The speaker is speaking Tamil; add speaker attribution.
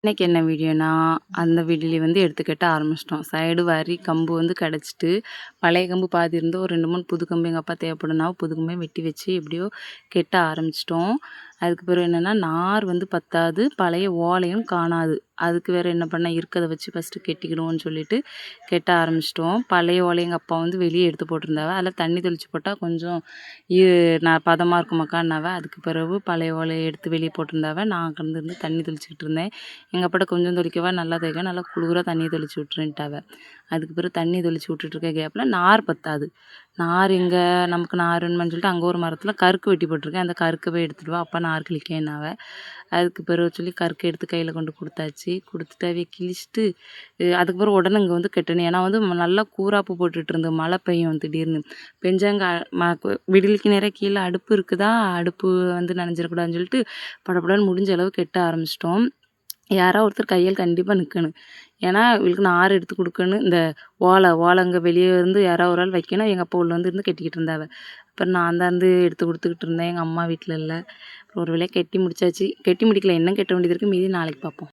Speaker 1: இன்னைக்கு என்ன வீடியோனா, அந்த வீடியோல எடுத்து கட்ட ஆரம்பிச்சிட்டோம். சைடு வாரி கம்பு கெடைச்சிட்டு, பழைய கம்பு பாதி இருந்து ஒரு 2, 3 புது கம்பு எங்க அப்பா தேவைப்படும்னா, புது கம்பையும் வெட்டி வச்சு எப்படியோ கெட்ட ஆரம்பிச்சிட்டோம். அதுக்கு பிறகு என்னன்னா, நார் பத்தாது, பழைய ஓலையும் காணாது. அதுக்கு வேற என்ன பண்ணேன், இருக்கத வச்சு ஃபஸ்ட்டு கெட்டிக்கிடுவோம்னு சொல்லிட்டு கெட்ட ஆரம்பிச்சிட்டோம். பழைய ஓலைய எங்க அப்பா வெளியே எடுத்து போட்டிருந்தாவ. அதில தண்ணி தெளிச்சு போட்டா கொஞ்சம் இ நான் பதமா இருக்குமாக்கான்னாவ. அதுக்கு பிறகு பழைய ஓலைய எடுத்து வெளியே போட்டிருந்தாவ. நான் அங்கேருந்து தண்ணி தெளிச்சுக்கிட்டு இருந்தேன். எங்கள் அப்பாட்ட கொஞ்சம் தெளிக்கவா, நல்லா தேய்க்க, நல்லா குளிர தண்ணியை தெளிச்சு விட்டுருன்ட்டாவ. அதுக்கு பிறகு தண்ணி தெளிச்சு விட்டுட்டுருக்க கேப்பில் நார் பத்தாது. நார் எங்கே நமக்கு நார் வேணுமான்னு சொல்லிட்டு அங்கே ஒரு மரத்தில் கருக்கு வெட்டி போட்டிருக்கேன். அந்த கருக்கை போய் எடுத்துட்டு வா, அப்பா நார் கிழிக்கேன்னாவ. அதுக்கு பிறகு சொல்லி கருக்கை எடுத்து கையில் கொண்டு கொடுத்தாச்சு. கொடுத்துட்டு அவைய கிழிச்சிட்டு அதுக்கு பிறகு உடனே இங்கே கட்டணும். ஏன்னா நல்லா கூராப்பு போட்டுட்டு இருந்தது. மழை பெய்யும் திடீர்னு பெஞ்சாங்க. விடிலுக்கு நேரம் கீழே அடுப்பு இருக்குதா, அடுப்பு நனைஞ்சிடக்கூடாதுன்னு சொல்லிட்டு படப்படன்னு முடிஞ்ச அளவு கெட்ட ஆரம்பிச்சிட்டோம். யாரோ ஒருத்தர் கையால் கண்டிப்பாக நிற்கணும். ஏன்னா இவளுக்கு நார் எடுத்து கொடுக்கணும். இந்த ஓலை அங்கே வெளியே யாராவது ஒரு ஆள் வைக்கணும். எங்கள் அப்பா உள்ள இருந்து கெட்டிக்கிட்டு இருந்தாவ. அப்புறம் நான் தான் எடுத்து கொடுத்துக்கிட்டு இருந்தேன். எங்கள் அம்மா வீட்டில் இல்லை. ஒரு வேளையை கெட்டி முடிச்சாச்சு. கெட்டி முடிக்கல, இன்னும் கெட்ட வேண்டியது இருக்குது. மீதி நாளைக்கு பார்ப்போம்.